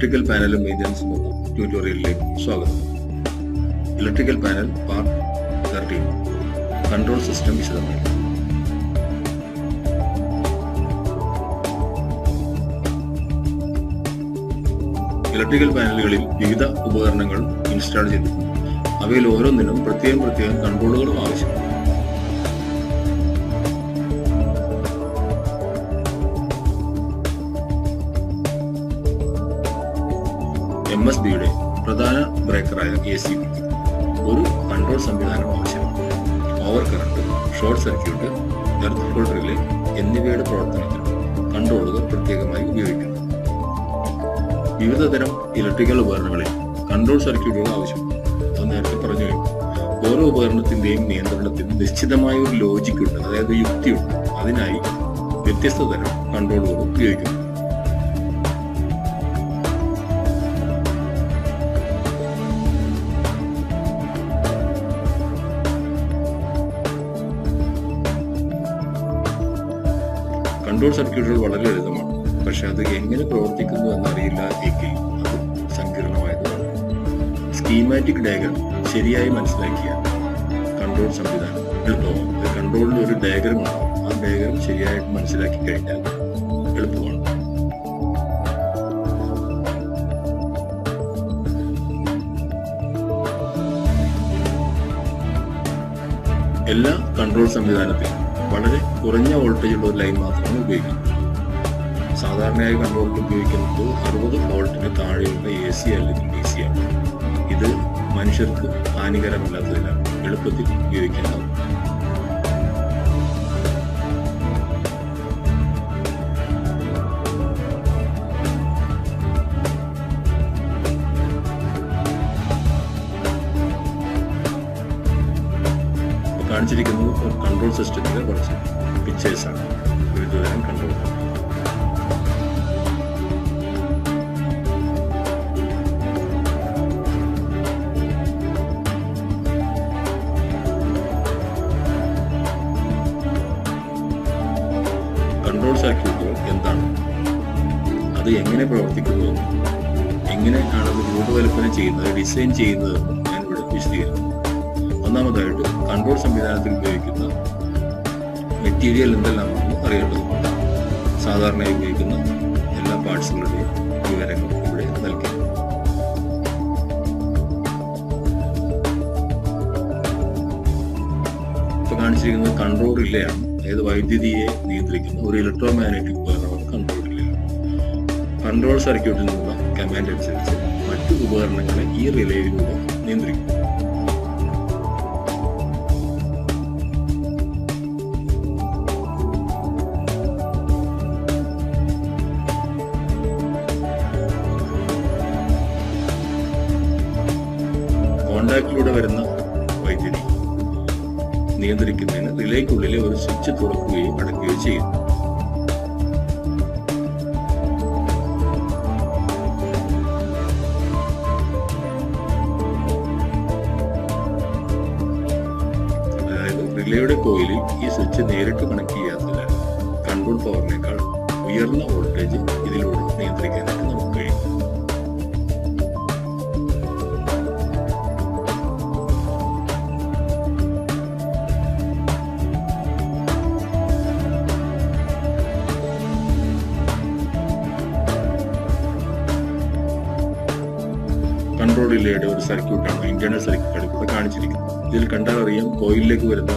Electrical പാനലും മെയിൻ്റനൻസും എന്ന ട്യൂട്ടോറിയലിലേക്ക് സ്വാഗതം. Electrical panel part 13 control system വിശദമായി. ഇലക്ട്രിക്കൽ പാനലുകളിൽ വിവിധ ഉപകരണങ്ങൾ ഇൻസ്റ്റാൾ ചെയ്തിട്ടുണ്ട്. അവയിൽ ഓരോന്നിനും പ്രത്യേകം കൺട്രോളുകളും ആവശ്യമാണ്. MSBയുടെ പ്രധാന ബ്രേക്കറായ ACBക്ക് ഒരു കൺട്രോൾ സംവിധാനം ആവശ്യമാണ്. Over current, short circuit, earth fault relay എന്നിവയുടെ പ്രവർത്തനത്തിന് കൺട്രോളുകൾ പ്രത്യേകമായി ഉപയോഗിക്കുന്നു. വിവിധതരം ഇലക്ട്രിക്കൽ ഉപകരണങ്ങളിൽ കൺട്രോൾ സർക്യൂട്ടുകൾ ആവശ്യമാണ്. അത് നേരത്തെ പറഞ്ഞു കഴിഞ്ഞു. ഓരോ ഉപകരണത്തിന്റെയും നിയന്ത്രണത്തിന് നിശ്ചിതമായ ഒരു ലോജിക് ഉണ്ട്, അതായത് യുക്തിയുണ്ട്. അതിനായി വ്യത്യസ്ത തരം കൺട്രോളുകൾ ഉപയോഗിക്കുന്നു. കൺട്രോൾ സർക്യൂട്ടുകൾ വളരെ ലളിതമാണ്, പക്ഷെ അത് എങ്ങനെ പ്രവർത്തിക്കുന്നു എന്നറിയില്ല എങ്കിൽ അത് സങ്കീർണമായതാണ്. സ്കീമാറ്റിക് ഡയഗ്രം ശരിയായി മനസ്സിലാക്കിയാൽ കൺട്രോൾ സംവിധാനം എളുപ്പമാണ്. കൺട്രോളിൽ ഒരു ഡയഗ്രം ഉണ്ടാവും, ആ ഡയഗ്രം ശരിയായിട്ട് മനസ്സിലാക്കി കഴിഞ്ഞാൽ എളുപ്പമാണ്. എല്ലാ കൺട്രോൾ സംവിധാനത്തിലും വളരെ കുറഞ്ഞ വോൾട്ടേജുള്ള ഒരു ലൈൻ മാത്രമാണ് ഉപയോഗിക്കുന്നത്. സാധാരണയായി കൺട്രോളിൽ ഉപയോഗിക്കുന്നത് 60 വോൾട്ടിന് താഴെയുള്ള AC അല്ലെങ്കിൽ DC ആണ്. ഇത് മനുഷ്യർക്ക് ഹാനികരമല്ലാത്തതിനാൽ എളുപ്പത്തിൽ ഉപയോഗിക്കാനാവും. കാണിച്ചിരിക്കുന്നത് ഒരു കൺട്രോൾ സിസ്റ്റത്തിലെ കുറച്ച് പിക്ചേഴ്സാണ്. വിവിധതരം കൺട്രോൾ സർക്യൂട്ടുകൾ എന്താണ്, അത് എങ്ങനെ പ്രവർത്തിക്കുന്നു, എങ്ങനെയാണ് അത് രൂപകൽപ്പന ചെയ്യുന്നത്, ഡിസൈൻ ചെയ്യുന്നതെന്ന് ഞാനിവിടെ വിശദീകരിക്കുന്നു. ഒന്നാമതായിട്ട് കൺട്രോൾ സംവിധാനത്തിൽ ഉപയോഗിക്കുന്ന മെറ്റീരിയൽ എന്തെല്ലാമാണെന്ന് അറിയേണ്ടതുണ്ട്. സാധാരണയായി ഉപയോഗിക്കുന്ന എല്ലാ പാർട്സുകളുടെയും വിവരങ്ങൾ ഇവിടെ നൽകി. ഇപ്പോൾ കാണിച്ചിരിക്കുന്നത് കൺട്രോൾ റിലേയാണ്. അതായത് വൈദ്യുതിയെ നിയന്ത്രിക്കുന്ന ഒരു ഇലക്ട്രോമാഗ്നറ്റിക് ഉപകരണമാണ് കൺട്രോൾ റിലേ. കൺട്രോൾ സർക്യൂട്ടിൽ നിന്നുള്ള കമാൻഡ് അനുസരിച്ച് മറ്റു ഉപകരണങ്ങളെ ഈ റിലേയിലൂടെ നിയന്ത്രിക്കും. കോണ്ടാക്റ്റിലൂടെ വരുന്ന വൈദ്യുതി നിയന്ത്രിക്കുന്നതിന് റിലേക്കുള്ളിലെ ഒരു സ്വിച്ച് തുറക്കുകയും അടയ്ക്കുകയും ചെയ്യും. അതായത് റിലേയുടെ കോയിലിൽ ഈ സ്വിച്ച് നേരിട്ട് കണക്ട് ചെയ്യാത്തതിനാൽ കൺട്രോൾ പവറിനേക്കാൾ ഉയർന്ന വോൾട്ടേജ് ഇതിലൂടെ നിയന്ത്രിക്കാനായിട്ട് നമുക്ക് കഴിയും. കൺട്രോൾ റിലേയുടെ ഒരു സർക്യൂട്ടാണ് ഇന്റേണൽ സർക്യൂട്ടാണ് ഇവിടെ കാണിച്ചിരിക്കുന്നത്. ഇതിൽ കണ്ടാൽ അറിയാം കോയിലിലേക്ക് വരുന്ന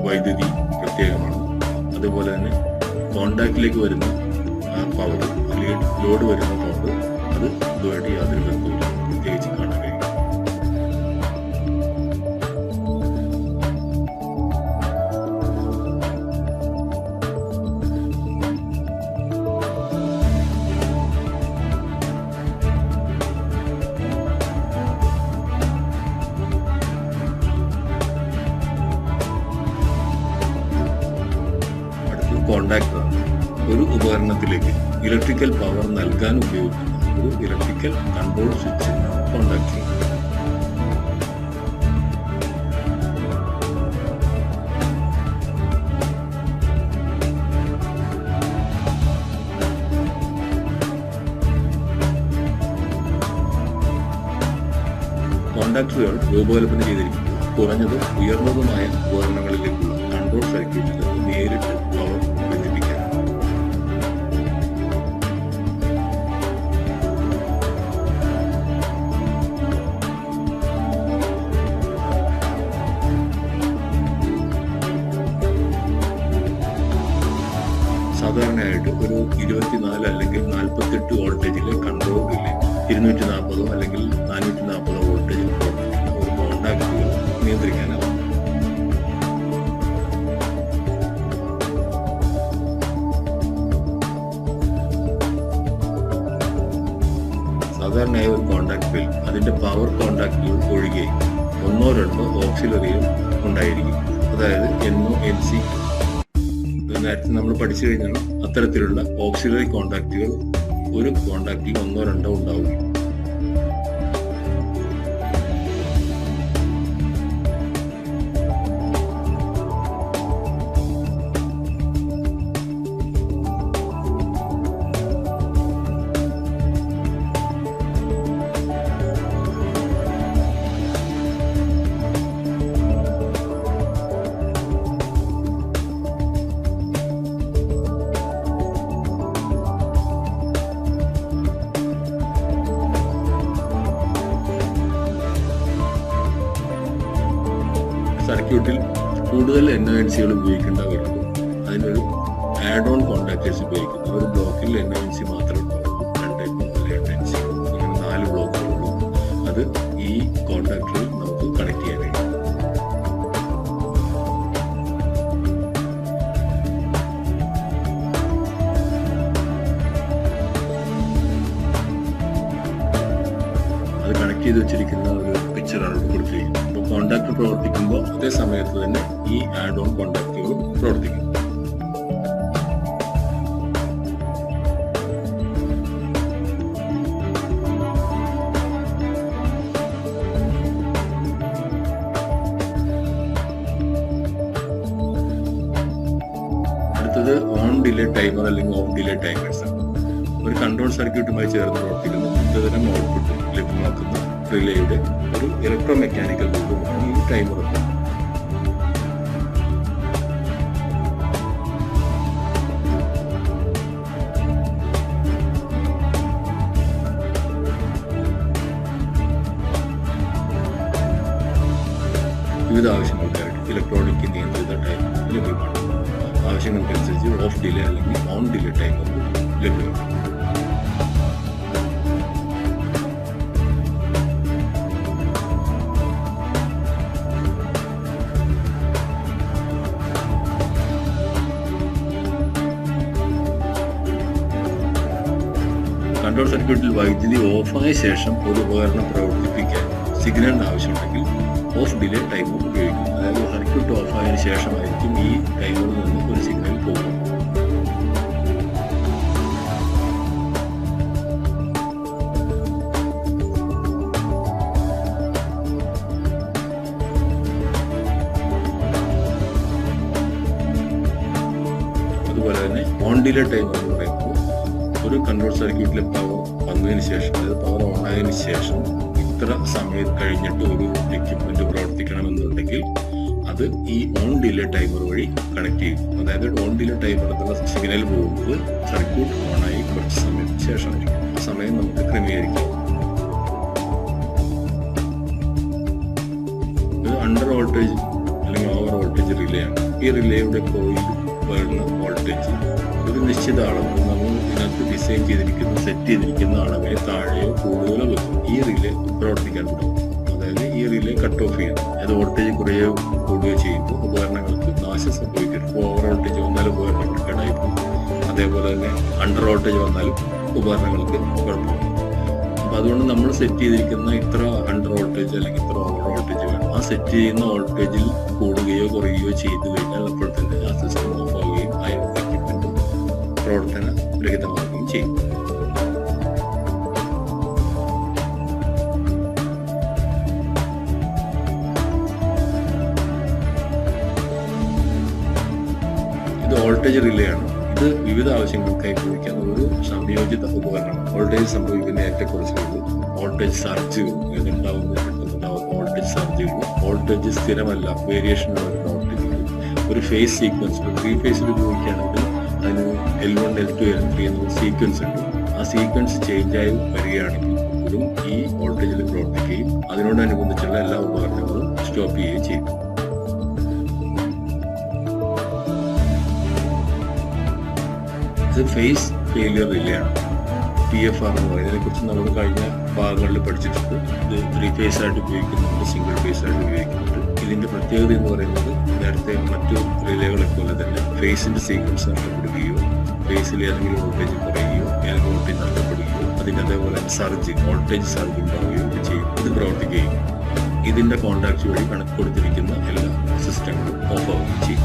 വൈദ്യുതി പ്രത്യേകമാണ്. അതുപോലെ തന്നെ കോണ്ടാക്റ്റിലേക്ക് വരുന്ന പവർ അല്ലെങ്കിൽ ലോഡ് വരുന്ന പവർ അത് ഇതുമായിട്ട് യാതൊരു ബന്ധവുമില്ല, പ്രത്യേകിച്ച് കാണാൻ കഴിയും. കോണ്ടാക്ടറാണ്. ഒരു ഉപകരണത്തിലേക്ക് ഇലക്ട്രിക്കൽ പവർ നൽകാൻ ഉപയോഗിക്കുന്ന ഒരു ഇലക്ട്രിക്കൽ കൺട്രോൾ സ്വിച്ചിനാണ് കോണ്ടാക്ടർ. കോണ്ടാക്ടറുകൾ രൂപകൽപ്പന ചെയ്തിരിക്കുന്നത് കുറഞ്ഞതും ഉയർന്നതുമായ ഉപകരണങ്ങളിലേക്കുള്ള കൺട്രോൾ സർക്യൂട്ടിൽ നേരിട്ട് പവർ ബന്ധിപ്പിക്കാൻ. സാധാരണയായിട്ട് ഒരു 24 അല്ലെങ്കിൽ 48 വോൾട്ടേജിലെ കൺട്രോൾ റിലേ 240 അല്ലെങ്കിൽ 440 വോൾട്ടേജിൽ പ്രവർത്തിക്കുന്ന ഒരു കോണ്ടാക്റ്റുകൾ നിയന്ത്രിക്കാനാവും. സാധാരണയായി ഒരു കോണ്ടാക്റ്റിൽ അതിന്റെ പവർ കോണ്ടാക്റ്റുകൾ ഒഴികെ 1-2 ഓക്സിലറികൾ ഉണ്ടായിരിക്കും. അതായത് NO-NC നേരത്തെ നമ്മൾ പഠിച്ചു കഴിഞ്ഞാൽ അത്തരത്തിലുള്ള ഓക്സിലറി കോണ്ടാക്റ്റുകൾ ഒരു കോണ്ടാക്റ്റിൽ 1-2 ഉണ്ടാവും. സർക്യൂട്ടിൽ കൂടുതൽ NO-NCകൾ ഉപയോഗിക്കേണ്ട വരുമ്പോൾ അതിനൊരു ആഡ് ഓൺ കോണ്ടാക്ടേഴ്സ് ഉപയോഗിക്കുന്നു. ഒരു ബ്ലോക്കിൽ NO-NC മാത്രമേ ഉണ്ടാവുള്ളൂ. 2-3-NC ഇങ്ങനെ 4 ബ്ലോക്കുകളുള്ളൂ. അത് ഈ കോണ്ടാക്ടറിൽ നമുക്ക് കണക്ട് ചെയ്യാൻ കഴിയും. അത് കണക്ട് ചെയ്ത് വെച്ചിരിക്കുന്ന ഒരു പിക്ചറാണ് കൊടുക്കുകയും കോണ്ടാക്ടർ പ്രവർത്തിക്കുമ്പോൾ അതേ സമയത്ത് തന്നെ ഈ ആഡ് ഓൺ കോണ്ടാക്റ്റുകളും പ്രവർത്തിക്കും. അടുത്തത് ഓൺ ഡിലേ ടൈമർ അല്ലെങ്കിൽ ഓഫ് ഡിലേ ടൈമേഴ്സ് ആണ്. ഒരു കൺട്രോൾ സർക്യൂട്ടുമായി ചേർന്ന് പ്രവർത്തിക്കുന്ന വിവിധതരം ഔട്ട്പുട്ട് ലഭ്യമാക്കുന്ന റിലേയുടെ ഒരു ഇലക്ട്രോ മെക്കാനിക്കൽ രൂപമാണ് ഈ ടൈമർ. വിവിധ ആവശ്യങ്ങൾക്കായിട്ട് ഇലക്ട്രോണിക് നിയന്ത്രിത ടൈമർ ലഭ്യമാണ്. ആവശ്യങ്ങൾക്കനുസരിച്ച് ഓഫ് ഡിലേ അല്ലെങ്കിൽ ഓൺ ഡിലേ ടൈമർ ലഭ്യമാണ്. കൺട്രോൾ സർക്യൂട്ടിൽ വൈദ്യുതി ഓഫായ ശേഷം ഒരു ഉപകരണം പ്രവർത്തിപ്പിക്കാൻ സിഗ്നലിന് ആവശ്യമുണ്ടെങ്കിൽ ഓഫ് ഡിലേ ടൈമർ ഉപയോഗിക്കും. അതായത് സർക്യൂട്ട് ഓഫായതിനു ശേഷമായിരിക്കും ഈ ടൈമറിൽ നിന്ന് ഒരു സിഗ്നൽ പോകും. അതുപോലെ തന്നെ ഓൺ ഡിലേ ടൈമർ എന്ന് പറയുന്നത് ഒരു കൺട്രോൾ സർക്യൂട്ടിലെ പവർ വന്നതിന് ശേഷം, അതായത് പവർ ഓൺ ആയതിനു ശേഷം ഇത്ര സമയം കഴിഞ്ഞിട്ട് ഒരു എക്യുപ്മെന്റ് പ്രവർത്തിക്കണമെന്നുണ്ടെങ്കിൽ അത് ഈ ഓൺ ഡിലേ ടൈമർ വഴി കണക്ട് ചെയ്യും. അതായത് ഓൺ ഡിലേ ടൈമർ എന്നുള്ള സിഗ്നൽ പോകുന്നത് സർക്യൂട്ട് ഓണായി കുറച്ച് സമയത്തിന് ശേഷമായിരിക്കും. ആ സമയം നമുക്ക് ക്രമീകരിക്കാം. ഇത് അണ്ടർ വോൾട്ടേജ് അല്ലെങ്കിൽ ഓവർ വോൾട്ടേജ് റിലേ ആണ്. ഈ റിലേയുടെ കോയിൽ വരുന്ന വോൾട്ടേജ് ഒരു നിശ്ചിത അളവ് നമ്മൾ ഇതിനകത്ത് ഡിസൈൻ ചെയ്തിരിക്കുന്ന സെറ്റ് ചെയ്തിരിക്കുന്ന അളവെ താഴെയോ കൂടുതലോ വെക്കും. ഈ റിലേ പ്രവർത്തിക്കാൻ തുടങ്ങും. അതായത് ഈ റിലേ കട്ട് ഓഫ് ചെയ്യും. അത് വോൾട്ടേജ് കുറയോ കൂടുകയോ ചെയ്യുമ്പോൾ ഉപകരണങ്ങൾക്ക് നാശം സംഭവിക്കരുത്. ഓവർ വോൾട്ടേജ് വന്നാലും ഉപകരണങ്ങൾ കേടായി പോകും. അതേപോലെ തന്നെ അണ്ടർ വോൾട്ടേജ് വന്നാലും ഉപകരണങ്ങൾക്ക് കുഴപ്പമില്ല. അപ്പം അതുകൊണ്ട് നമ്മൾ സെറ്റ് ചെയ്തിരിക്കുന്ന ഇത്ര അണ്ടർ വോൾട്ടേജ് അല്ലെങ്കിൽ ഇത്ര ഓവർ വോൾട്ടേജ് വേണം. ആ സെറ്റ് ചെയ്യുന്ന വോൾട്ടേജിൽ കൂടുകയോ കുറയുകയോ ചെയ്തു കഴിഞ്ഞാൽ അപ്പോൾ തന്നെ ആ സിസ്റ്റം ഓഫ് ആവുകയും ആ എക്യുപ്മെന്റ് പ്രവർത്തന രഹിതമാവുകയും ചെയ്യും. ഇത് വോൾട്ടേജ് റിലേ ആണ്. ഇത് വിവിധ ആവശ്യങ്ങൾക്കായി ഉപയോഗിക്കുന്ന ഒരു സംയോജിത ഉപകരണമാണ്. വോൾട്ടേജ് സംഭവിക്കുന്ന ഏറ്റക്കുറച്ചിലുകൾ, വോൾട്ടേജ് സർജ് ഇതുണ്ടാവുന്ന പെട്ടെന്നുണ്ടാവുന്ന വോൾട്ടേജ് സർജുകൾ, വോൾട്ടേജ് സ്ഥിരമല്ല, വേരിയേഷൻ വരുന്ന വോൾട്ടേജുകൾ, ഒരു ഫേസ് സീക്വൻസ്, 3 ഫേസിൽ ഉപയോഗിക്കുകയാണെങ്കിൽ അതിന് L1, L2, L3 എന്നൊരു സീക്വൻസ് ഉണ്ട്. ആ സീക്വൻസ് ചേഞ്ച് ആയി വരികയാണെങ്കിൽ ഇതും ഈ വോൾട്ടേജിൽ പ്രവർത്തിക്കുകയും അതിനോടനുബന്ധിച്ചുള്ള എല്ലാ ഉപകരണങ്ങളും സ്റ്റോപ്പ് ചെയ്യുകയും ചെയ്യും. ഇത് ഫേസ് ഫെയിലിയർ റിലേയാണ്, PFR എന്ന് പറയുന്നത്. ഇതിനെക്കുറിച്ച് നമ്മൾ കഴിഞ്ഞ ഭാഗങ്ങളിൽ പഠിച്ചിട്ടുണ്ട്. ഇത് 3 ഫേസ് ആയിട്ട് ഉപയോഗിക്കുന്നുണ്ട്, സിംഗിൾ ഫേസ് ആയിട്ട് ഉപയോഗിക്കുന്നുണ്ട്. ഇതിന്റെ പ്രത്യേകത എന്ന് പറയുന്നത് നേരത്തെ മറ്റു റിലേകളെ പോലെ തന്നെ ഫേസിന്റെ സീക്വൻസ് നഷ്ടപ്പെടുകയോ ഫേസിൽ ഏതെങ്കിലും വോൾട്ടേജ് കുറയുകയോ ഏതെങ്കിലും വോൾട്ടേജ് നഷ്ടപ്പെടുകയോ അതിന് അതേപോലെ വോൾട്ടേജ് സർജ് ഉണ്ടാവുകയോ ഒക്കെ ചെയ്യും. ഇത് പ്രവർത്തിക്കുകയും ഇതിന്റെ കോൺടാക്ട് വഴി കണക്ക് കൊടുത്തിരിക്കുന്ന എല്ലാ സിസ്റ്റങ്ങളും ഓഫ് ആവുകയും ചെയ്യും.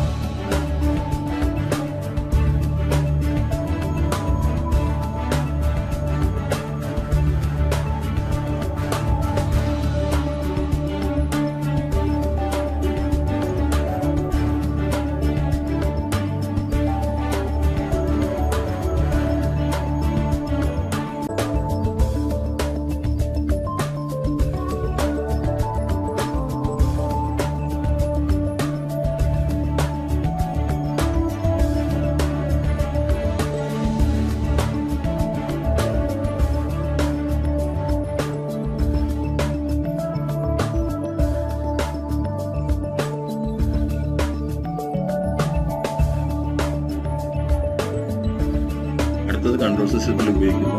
അടുത്തത് കൺട്രോൾ സിസ്റ്റത്തിൽ ഉപയോഗിക്കുന്ന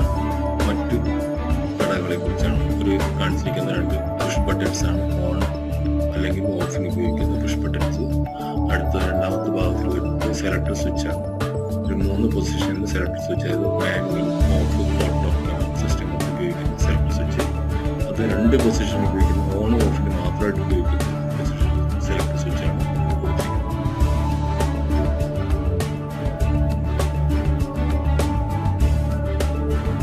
മറ്റു ഘടകങ്ങളെ കുറിച്ചാണ്. ഒരു കാണിച്ചിരിക്കുന്ന 2 പുഷ് ബട്ടൺസ് ആണ്, ഓൺ അല്ലെങ്കിൽ ഓഫിന് ഉപയോഗിക്കുന്ന പുഷ് ബട്ടൺസ്. അടുത്ത രണ്ടാമത്തെ ഭാഗത്തിൽ വരുന്നത് സെലക്ടർ സ്വിച്ച് ആണ്. ഒരു 3 പൊസിഷനിൽ സെലക്ടർ സ്വിച്ച്, അതായത് മാനുവൽ, ഓഫ്, ഓട്ടോ സിസ്റ്റം ഉപയോഗിക്കുന്ന സെലക്ടർ സ്വിച്ച്. അത് 2 പൊസിഷനിൽ ഉപയോഗിക്കുന്ന ഓൺ ഓഫിന് മാത്രമായിട്ട് ഉപയോഗിക്കുന്ന സെലക്ടർ സ്വിച്ച് ആണ്.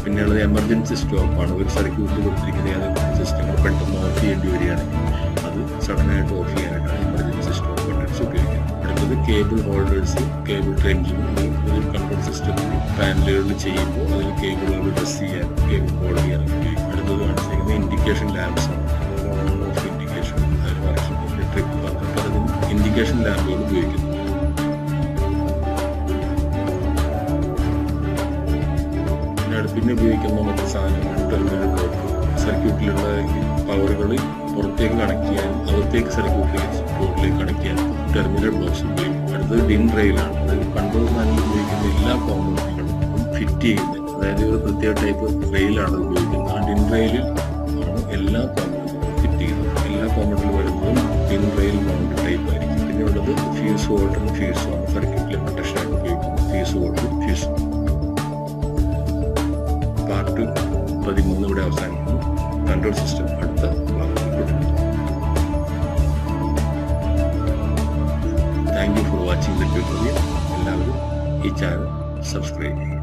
പിന്നെയുള്ളത് എമർജൻസി സ്റ്റോപ്പാണ്. ഒരു സർക്യൂട്ടിൽ കൊടുത്തിരിക്കുന്ന ഏതെങ്കിലും സിസ്റ്റങ്ങൾ പെട്ടെന്ന് ഓഫ് ചെയ്യേണ്ടി വരികയാണെങ്കിൽ അത് സഡനായിട്ട് ഓഫ് ചെയ്യാനായിട്ടാണ് എമർജൻസി സ്റ്റോപ്പ് ബട്ടൺസ് ഉപയോഗിക്കുന്നത്. അടുത്തത് കേബിൾ ഹോൾഡേഴ്സ്, കേബിൾ ട്രെങ്കിങ്. ഒരു കൺട്രോൾ സിസ്റ്റത്തിൽ പാനലുകളിൽ ചെയ്യുമ്പോൾ അതിൽ കേബിളുകൾ ഡ്രസ് ചെയ്യാൻ, കേബിൾ ഹോൾഡ് ചെയ്യാൻ ഉപയോഗിക്കും. അടുത്തത് കാണിച്ചിരിക്കുന്നത് ഇൻഡിക്കേഷൻ ലാമ്പ്സ് ആണ്. ഓൺ ഓഫ് ഇൻഡിക്കേഷൻ, ട്രിപ്പ്, പലതും ഇൻഡിക്കേഷൻ ലാമ്പുകൾ ഉപയോഗിക്കുന്നു. പിന്നെ ഉപയോഗിക്കുന്ന മറ്റു സാധനങ്ങൾ ടെർമിനൽ ബ്ലോക്ക്, സർക്യൂട്ടിലുള്ള പവറുകൾ പുറത്തേക്ക് കണക്ട് ചെയ്യാനും അകത്തേക്ക് ബോർഡിലേക്ക് കണക്ട് ചെയ്യാനും ടെർമിനൽ ബ്ലോക്സ് ഉപയോഗിക്കും. അടുത്തത് ഡിൻ റെയിലാണ്. അതായത് കൺട്രോൾ പാനലിൽ ഉപയോഗിക്കുന്ന എല്ലാ കോമ്പണന്റുകളും ഫിറ്റ് ചെയ്യുന്നത്, അതായത് ഒരു പ്രത്യേക ടൈപ്പ് റെയിലാണ് ഉപയോഗിക്കുന്നത്. ആ ഡിൻ റെയിലിൽ ആണ് എല്ലാ കോമ്പണന്റുകളും ഫിറ്റ് ചെയ്യുന്നത്. എല്ലാ കോമ്പണന്റിൽ വരുന്നതും ഡിൻ റെയിൽ മൗണ്ട് ടൈപ്പ് ആയിരിക്കും. പിന്നെ ഉള്ളത് ഫ്യൂസ് വോൾട്ടറും ഫ്യൂസുമാണ്. സർക്യൂട്ടിലെ പ്രൊട്ടക്ഷനായിട്ട് ഉപയോഗിക്കുന്നത് ഫ്യൂസ് വോൾട്ടറും ഫ്യൂസും. പാർട്ട് 13 ഇവിടെ അവസാനിക്കുന്നു. കൺട്രോൾ സിസ്റ്റം അടുത്ത ഭാഗത്തിൽ തുടരുന്നു. Thank you for watching the tutorial. എല്ലാവരും ഈ ചാനൽ സബ്സ്ക്രൈബ് ചെയ്യും.